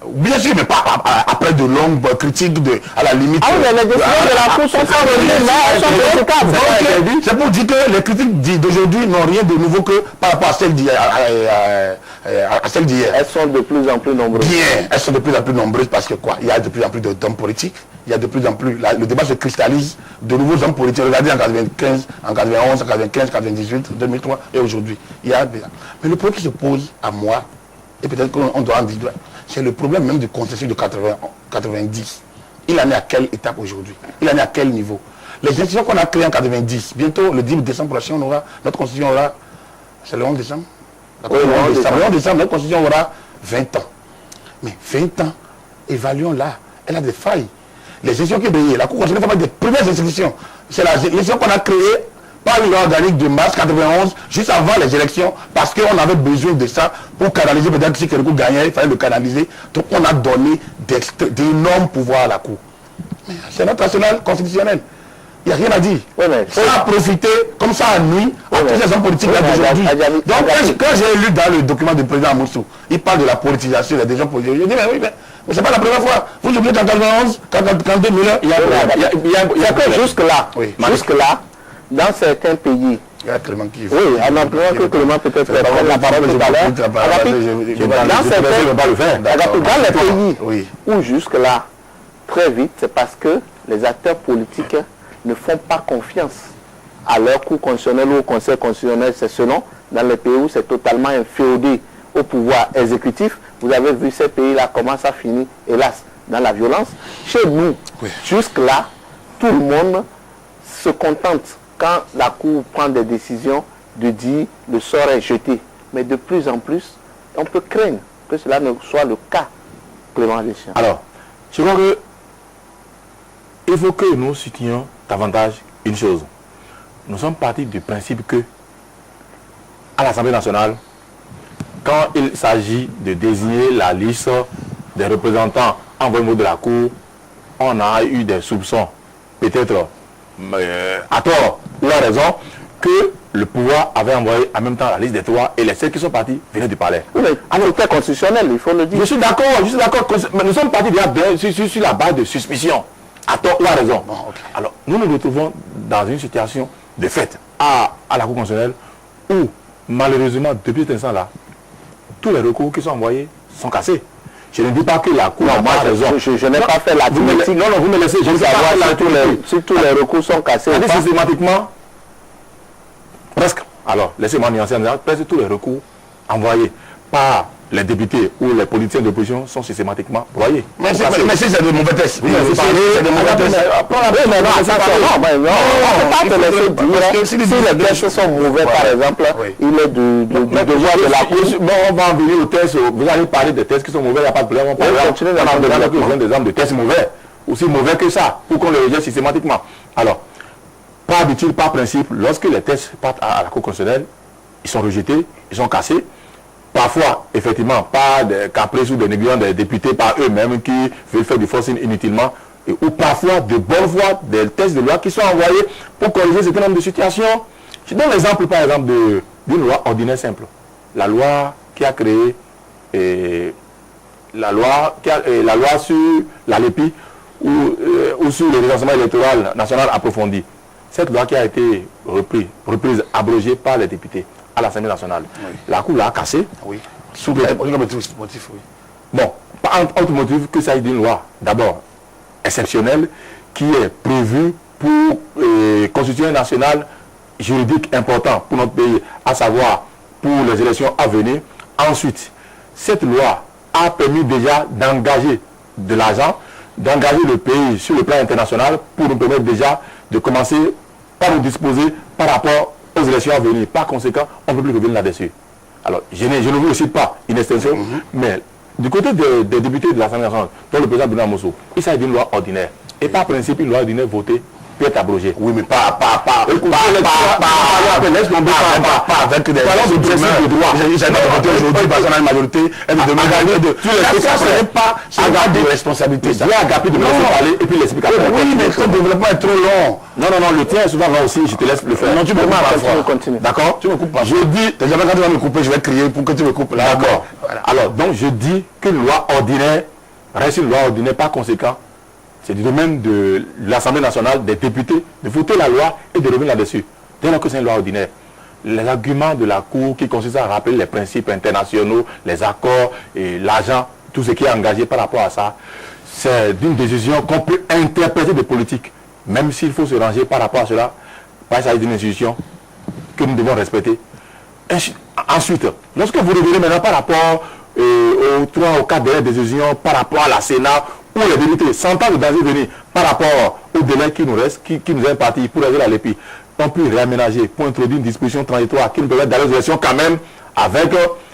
Bien sûr, mais pas après de longues critiques, à la limite. Ah oui, mais les décisions de la Cour sont pas revenues, là, elles sont critiquables. C'est pour dire que les critiques d'aujourd'hui n'ont rien de nouveau que par rapport à celles d'hier. Elles sont de plus en plus nombreuses. Bien, elles sont de plus en plus nombreuses parce que quoi? Il y a de plus en plus d'hommes politiques. Il y a de plus en plus, le débat se cristallise, de nouveaux hommes politiques. Regardez en 95, en 91, en 95, 98, 2003 et aujourd'hui. Il y a des... Mais le problème qui se pose à moi, et peut-être qu'on doit en dire, c'est le problème même du consensus de 90. Il en est à quelle étape aujourd'hui? Il en est à quel niveau? Les institutions qu'on a créées en 90, bientôt le 10 décembre prochain, on aura, notre constitution aura, c'est le 11 décembre? Oui, le 11 décembre, notre constitution aura 20 ans. Mais 20 ans, évaluons-la, elle a des failles. Les institutions qui brillent, la Cour constitutionnelle fait des premières institutions. C'est l'institution qu'on a créée par une loi organique de mars 91, juste avant les élections, parce qu'on avait besoin de ça pour canaliser, peut-être si quelqu'un gagnait, il fallait le canaliser. Donc on a donné d'énormes pouvoirs à la Cour. C'est notre arsenal constitutionnel. Il n'y a rien à dire. Oui, ça a profité, comme ça a nuit à tous les hommes politiques d'aujourd'hui. Donc quand j'ai lu dans le document du président Moussou, il parle de la politisation des gens politiques. Je dis, mais oui, mais c'est pas la première fois. Vous oubliez qu'en 91, qu'en 2001, il y a que jusque-là. Jusque-là, dans certains pays, il y a Clément qui... Oui, alors Clément peut-être prendre la parole tout à l'heure. Dans les pays où jusque-là, très vite, c'est parce que les acteurs politiques ne font pas confiance à leur cour constitutionnelle ou au conseil constitutionnel. C'est selon, dans les pays où c'est totalement inféodé au pouvoir exécutif. Vous avez vu ces pays-là comment ça finit, hélas, dans la violence. Chez nous, jusque-là, tout le monde se contente quand la Cour prend des décisions de dire le sort est jeté. Mais de plus en plus, on peut craindre que cela ne soit le cas, Clément Deschamps. Alors, je crois que il faut que nous soutenions davantage une chose. Nous sommes partis du principe que, à l'Assemblée nationale, quand il s'agit de désigner la liste des représentants envoyés de la Cour, on a eu des soupçons, peut-être à tort ou à raison, que le pouvoir avait envoyé en même temps la liste des trois et les 7 qui sont partis venaient du palais. Oui, mais alors, c'est constitutionnel, il faut le dire. Je suis d'accord, mais nous sommes partis déjà sur la base de suspicion, à tort ou à raison. Bon, okay. Alors, nous nous retrouvons dans une situation de fait à la Cour constitutionnelle où, malheureusement, depuis cet instant-là, tous les recours qui sont envoyés sont cassés. Je ne dis pas que la Cour a raison. Je n'ai pas fait la critique. Non, vous me laissez. Je ne sais pas si tous les recours sont cassés. Systématiquement, presque. Alors, laissez-moi nuancer en disant presque tous les recours envoyés par les députés ou les politiciens d'opposition sont systématiquement broyés. Mais si c'est de mauvais tests. C'est de mauvais tests. Si les tests sont mauvais, par exemple, il est du devoir de la Cour. Bon, on va en venir aux tests. Vous allez parler des tests qui sont mauvais, il n'y a pas de problème. On va continuer des exemples de tests mauvais. Aussi mauvais que ça, pour qu'on les rejette systématiquement. Alors, par habitude, par principe, lorsque les tests partent à la Cour constitutionnelle, ils sont rejetés, ils sont cassés. Parfois, effectivement, par des caprices ou des négligences des députés par eux-mêmes qui veulent faire du forcing inutilement, ou parfois de bonne foi des textes de loi qui sont envoyés pour corriger un certain nombre de situations. Je donne l'exemple, par exemple, d'une loi ordinaire simple. La loi qui a créé la loi sur la LEPI ou sur le recensement électoral national approfondi. Cette loi qui a été reprise, abrogée par les députés à l'Assemblée nationale. Oui. La Cour l'a cassée. Oui. Sous le motif, oui. Bon, pas un autre motif que ça d'une loi, d'abord, exceptionnelle, qui est prévue pour constituer un national juridique important pour notre pays, à savoir pour les élections à venir. Ensuite, cette loi a permis déjà d'engager de l'argent, d'engager le pays sur le plan international pour nous permettre déjà de commencer par nous disposer par rapport aux élections à venir. Par conséquent, on ne peut plus revenir là-dessus. Alors, je ne vous cite pas une extension, mais du côté des députés de l'Assemblée nationale, dont le président Benoît Mosso, il s'agit d'une loi ordinaire. Et par principe, une loi ordinaire votée peut être abrogé. Oui, mais pas avec des principes de droit. J'ai voté aujourd'hui parce qu'on a une majorité. Et de demain, ça n'est pas de responsabilité. Je vais agaper de me laisser parler et puis l'explication. Oui, mais ton développement est trop long. Non, le tien est souvent long aussi, je te laisse le faire. Non, tu me coupes pas. D'accord? Tu me coupes pas. Je dis, déjà quand tu vas me couper, je vais crier pour que tu me coupes. D'accord. Alors, donc je dis qu'une loi ordinaire reste une loi ordinaire, par conséquent, c'est du domaine de l'Assemblée nationale, des députés, de voter la loi et de revenir là-dessus. Dès lors que c'est une loi ordinaire. Les arguments de la Cour qui consistent à rappeler les principes internationaux, les accords et l'argent, tout ce qui est engagé par rapport à ça, c'est d'une décision qu'on peut interpréter de politique, même s'il faut se ranger par rapport à cela, parce qu'il s'agit d'une institution que nous devons respecter. Ensuite, lorsque vous revenez maintenant par rapport aux 3 ou 4 dernières décisions, par rapport à la Sénat, où les députés s'entendent dans les venir par rapport au délai qui nous reste, qui nous est imparti pour régler la LEPI, on peut réaménager pour introduire une disposition transitoire qui nous permet d'aller aux élections quand même avec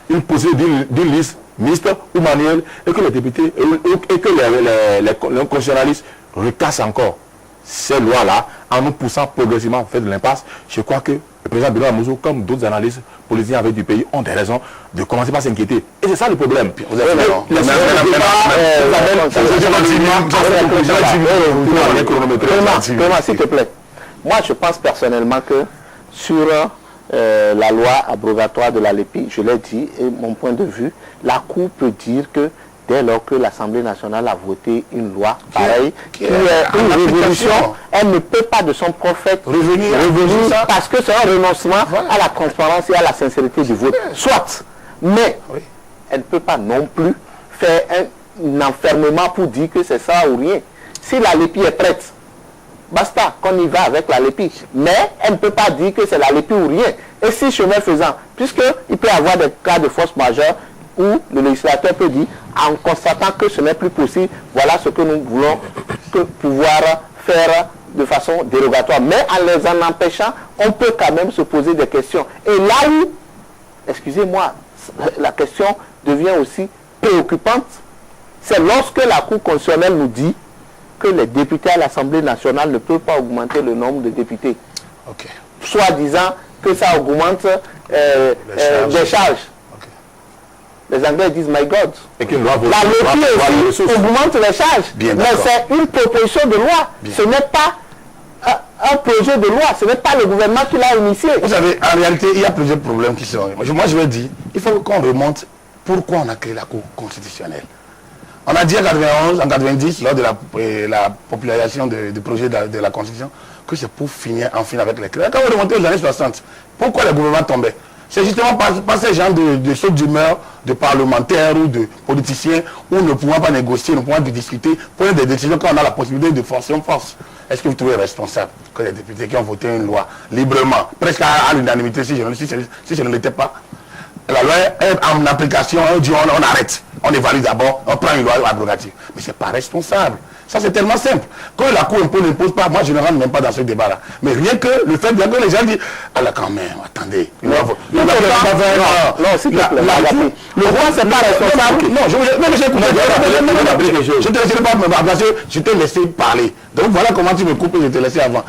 une possibilité d'une liste mixte ou manuelle et que les députés et que les constitutionnalistes recassent encore ces lois-là en nous poussant progressivement à faire de l'impasse. Je crois que le président Benoît Hamouzo, comme d'autres analystes politiciens avec du pays, ont des raisons de commencer par s'inquiéter. Et c'est ça le problème. Vous avez raison. S'il te plaît. Moi, je pense personnellement que sur la loi abrogatoire de la LEPI, je l'ai dit, et mon point de vue, la Cour peut dire que dès lors que l'Assemblée nationale a voté une loi pareille, qui est une révolution, elle ne peut pas de son prophète revenir parce que c'est un renoncement à la transparence et à la sincérité du vote. Soit, mais elle ne peut pas non plus faire un enfermement pour dire que c'est ça ou rien. Si la LEPI est prête, basta, qu'on y va avec la LEPI. Mais elle ne peut pas dire que c'est la LEPI ou rien. Et si chemin faisant, puisqu'il peut y avoir des cas de force majeure où le législateur peut dire, en constatant que ce n'est plus possible, voilà ce que nous voulons pouvoir faire de façon dérogatoire. Mais en les en empêchant, on peut quand même se poser des questions. Et là où, excusez-moi, la question devient aussi préoccupante, c'est lorsque la Cour constitutionnelle nous dit que les députés à l'Assemblée nationale ne peuvent pas augmenter le nombre de députés. Soit disant que ça augmente des charges. Les Anglais disent my God. La LEPI aussi augmente les charges. Mais c'est une proposition de loi. Ce n'est pas un projet de loi. Ce n'est pas le gouvernement qui l'a initié. Vous savez, en réalité, il y a plusieurs problèmes qui sont... Moi, je vais dire, il faut qu'on remonte pourquoi on a créé la Cour constitutionnelle. On a dit en 91, en 90, lors de la popularisation du projet de la Constitution, que c'est pour en finir avec les crédits. Quand on remontait aux années 60, pourquoi le gouvernement tombait? C'est justement par ces gens de saut d'humeur, de parlementaires ou de politiciens, où ne pouvons pas négocier, ne pouvons pas discuter, prendre des décisions quand on a la possibilité de forcer en force. Est-ce que vous trouvez responsable que les députés qui ont voté une loi librement, presque à l'unanimité, si je ne l'étais pas, la loi est en application, on dit on arrête, on évalue d'abord, on prend une loi abrogative. Mais ce n'est pas responsable. Ça c'est tellement simple. Quand la Cour n'impose pas, moi je ne rentre même pas dans ce débat-là. Mais rien que le fait que les gens disent, alors quand même, attendez. Le roi c'est pas responsable. Non, je te laisserai pas me remplacer, je t'ai laissé parler. Donc voilà comment tu me coupes et je t'ai laissé avant.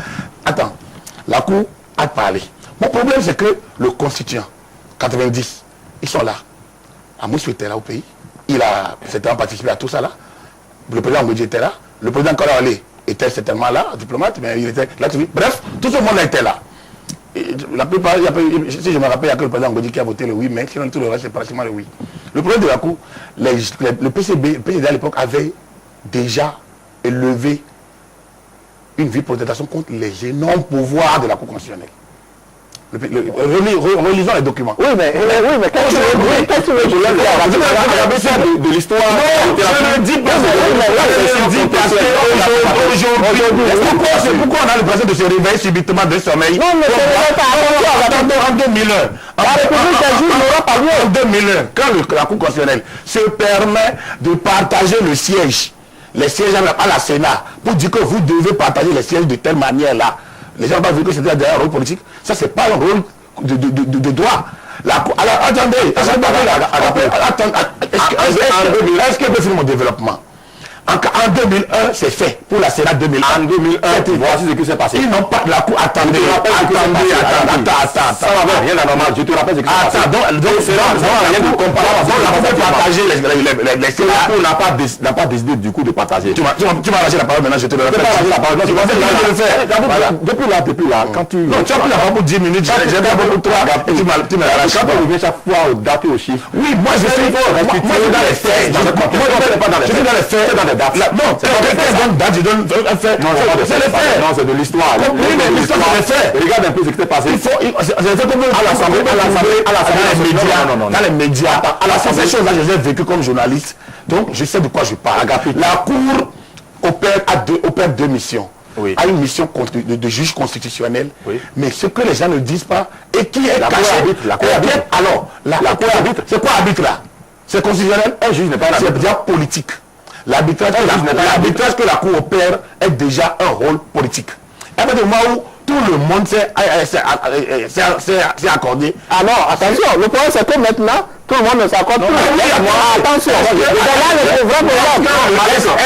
Attends, la Cour a parlé. Mon problème c'est que le constituant, 90, ils sont là. Amoussou était là au pays. Il a certainement participé à tout ça là. Le président Mbodji était là. Le président Kolaole était certainement là, diplomate, mais il était là. Bref, tout ce monde était là. Et la plupart, si je me rappelle, il n'y a que le président Mbodji qui a voté le oui, mais sinon tout le reste c'est pratiquement le oui. Le problème de la Cour, le PCB à l'époque avait déjà élevé une vie de protestation contre les énormes pouvoirs de la Cour constitutionnelle. Relisons les documents. Oui, mais quand tu veux, je l'ai de l'histoire. Je le dis parce que c'est pourquoi on a l'impression de se réveiller subitement de sommeil. Non, mais c'est en 2001. En 2001, quand la Cour constitutionnelle se permet de partager le siège, les sièges à la Sénat, pour dire que vous devez partager les sièges de telle manière-là. Les gens n'ont pas vu que c'était un rôle politique. Ça, c'est pas un rôle de droit. Alors, attendez. Est-ce que je peux finir mon développement? En 2001, c'est fait. Pour la Sénat 2001. En 2001, voici ce qui s'est passé. Ils n'ont pas la Cour. Attendez. Attends. Ça va rien d'anormal. Je te rappelle ce qui s'est passé. Donc, c'est rien de comparable. Donc, la Cour peut partager les Sénats. La Cour n'a pas décidé du coup de partager. Tu m'as lâché la parole maintenant, je te le Tu rappelle. m'as lâché la parole. Tu vas le faire. Depuis là, quand tu... Non, tu as pris la parole pour 10 minutes. J'ai pas beaucoup trop. Et tu m'as lâché. Quand tu reviens chaque fois aux dates et aux chiffres. Oui, moi je suis dans les faits. Je suis dans les faits. Dans les dates. Non, quelqu'un donne date, je donne un fait. C'est les faits. Non, c'est de l'histoire. Oui, mais l'histoire, c'est les faits. Regarde un peu ce qui s'est passé. À l'Assemblée, dans les médias, ces choses-là, je les ai vécues comme journaliste. Donc, je sais de quoi je parle. La Cour opère deux missions. Oui. A une mission de juge constitutionnel, oui. Mais ce que les gens ne disent pas et qui est la caché. La Cour arbitre. Alors, la Cour arbitre, c'est quoi arbitre là? C'est constitutionnel? Un juge n'est pas c'est déjà politique. L'arbitrage que la Cour opère est déjà un rôle politique. À partir du moment où tout le monde s'est accordé. Alors, attention, le problème c'est que maintenant, tout le monde ne s'accorde plus. Attention,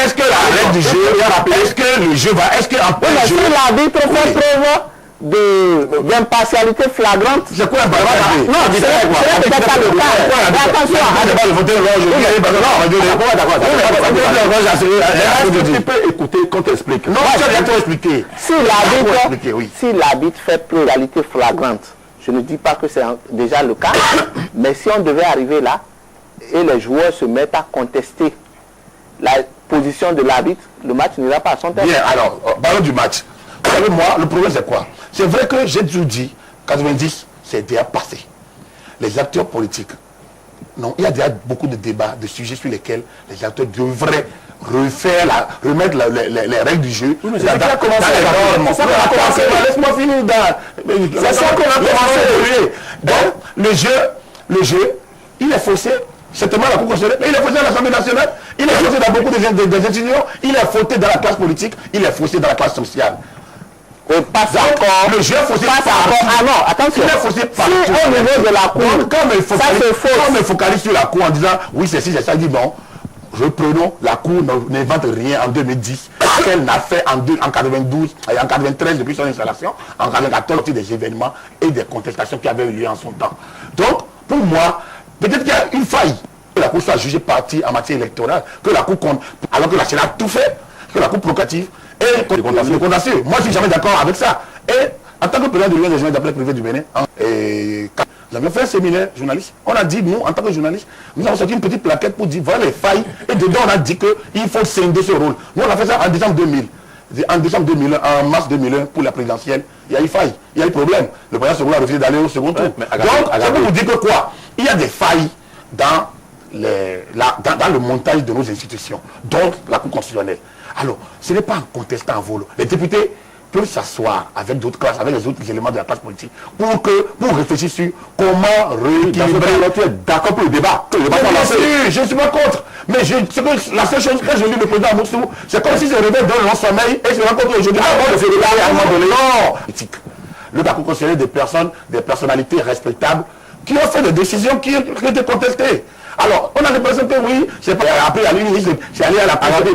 est-ce que la règle du jeu, est-ce que le jeu va, est-ce que si l'arbitre fait preuve d'impartialité flagrante, c'est quoi un barrage? Non, c'est peut-être pas le cas. Attention. Tu peux écouter qu'on t'explique. Non, tu vas tout expliquer. Si l'arbitre fait pluralité flagrante, je ne dis pas que c'est déjà le cas, mais si on devait arriver là et les joueurs se mettent à contester la position de l'arbitre, le match n'ira pas à son terme. Bien, alors, parlons du match. Vous savez, moi, le problème c'est quoi? C'est vrai que j'ai toujours dit, 90, c'est déjà passé. Les acteurs politiques, non, il y a déjà beaucoup de débats, de sujets sur lesquels les acteurs devraient remettre les règles du jeu. Oui, mais c'est ça qu'on a commencé. Laisse-moi finir. C'est ça qu'on a commencé. Donc, le jeu, il est faussé. Certainement la Cour constitutionnelle, mais il est faussé à l'Assemblée nationale, il est faussé dans beaucoup des institutions, il est faussé dans la classe politique, il est faussé dans la classe sociale. Pas encore. Le jeu est faussé partout. Ah non, attention. Il est faussé partout. Si au niveau de la Cour, ça se fausse. Quand on me focalise sur la Cour en disant oui c'est si, c'est ça, dit bon, reprenons, la Cour n'invente rien en 2010, qu'elle n'a fait en 92, et en 93 depuis son installation, en 94 des événements et des contestations qui avaient eu lieu en son temps. Donc, pour moi, peut-être qu'il y a une faille, que la Cour soit jugée partie en matière électorale, que la Cour compte, alors que la Sénat a tout fait, que la Cour procurative et le contentieux. Moi, je suis jamais d'accord avec ça. Et en tant que président de l'Union des journalistes d'appel privé du Bénin, nous avons fait un séminaire journaliste. On a dit, nous, en tant que journalistes, nous avons sorti une petite plaquette pour dire, voilà les failles. Et dedans, on a dit qu'il faut scinder ce rôle. Nous, on a fait ça en décembre 2000. En décembre 2001, en mars 2001, pour la présidentielle, il y a eu faille, il y a eu problème. Le président Soglo a refusé d'aller au second tour. Donc, c'est pour vous dire que quoi? Il y a des failles dans le montage de nos institutions, donc la Cour constitutionnelle. Alors, ce n'est pas en contestant en volo. Les députés peuvent s'asseoir avec d'autres classes, avec les autres éléments de la classe politique, pour réfléchir sur comment rééquilibrer. Tu es d'accord pour le débat. Je ne suis pas contre. Mais la seule chose que je lis le président Amoussou, c'est comme si se réveille dans le sommeil et se rencontre aujourd'hui. Non. Le Cour constitutionnel des personnalités respectables qui ont fait des décisions qui ont été contestées. Alors, on a l'impression que oui, c'est pas après à l'université, c'est allé à la priorité.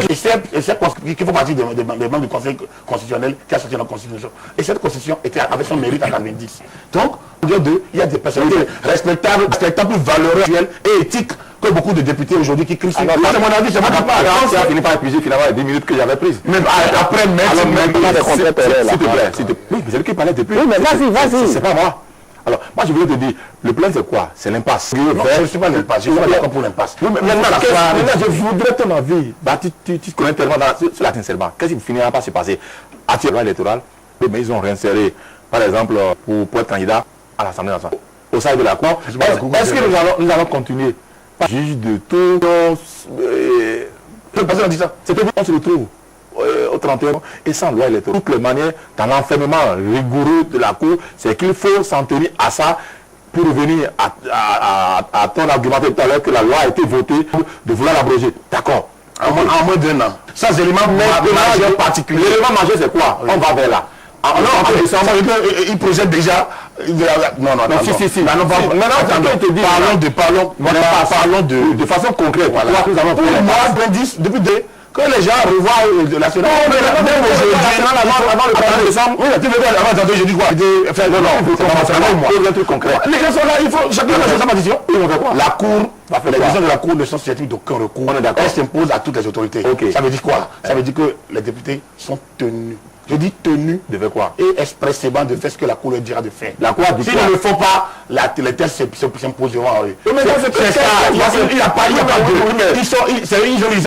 Et c'est qu'il faut partie des membres du Conseil constitutionnel qui a sorti la Constitution. Et cette Constitution avait son mérite en 90. Donc, il y a des personnalités respectables, plus valeureuses et éthiques que beaucoup de députés aujourd'hui qui crient. C'est mon avis, c'est mon avis. Ça a fini par épuiser finalement les 10 minutes que j'avais prises. Même après, s'il te plaît. Oui, c'est lui qui parlait depuis. Oui, mais vas-y. C'est pas moi. Alors, moi je voulais te dire, le plan c'est quoi? C'est l'impasse. Non, je ne suis pas l'impasse, je suis pas d'accord pour l'impasse. Maintenant, je voudrais ton avis. Tu connais tellement sur la Tinselba. Qu'est-ce qui finira par se passer? À la loi électorale, mais ils ont réinséré, par exemple, pour être candidat à l'Assemblée nationale. Au sein de la Cour. Est-ce que nous allons continuer? Juge de tout. Personne n'a dit ça. C'est que on se retrouve au 31 et sans loi électorale. De toutes les manières, dans l'enfermement rigoureux de la Cour, c'est qu'il faut s'en tenir à ça pour revenir à ton argument tout à l'heure que la loi a été votée de vouloir l'abroger. D'accord. En moins d'un an. Sans élément majeur particulier. L'élément majeur c'est quoi? On va vers là. ça veut dire qu'ils projettent déjà... Non, si. Maintenant, parlons de façon concrète. Voilà. Pour moi, depuis que les gens revoient de la nationale. Avant le 1er décembre. Oui, tu veux dire avant tantôt, j'ai dit quoi? Non, un truc concret. Les gens sont là, il faut chacun faire sa position. La Cour, les décisions de la Cour ne sont susceptibles d'aucun recours. Elle s'impose à toutes les autorités. Ça veut dire quoi? Ça veut dire que les députés sont tenus. Je dis tenus de faire quoi? Et expressément de faire ce que la Cour leur dira de faire. La Cour dit s'ils ne le font pas, les tests s'imposeront à eux. C'est ça. Il n'y a pas de... Ils ont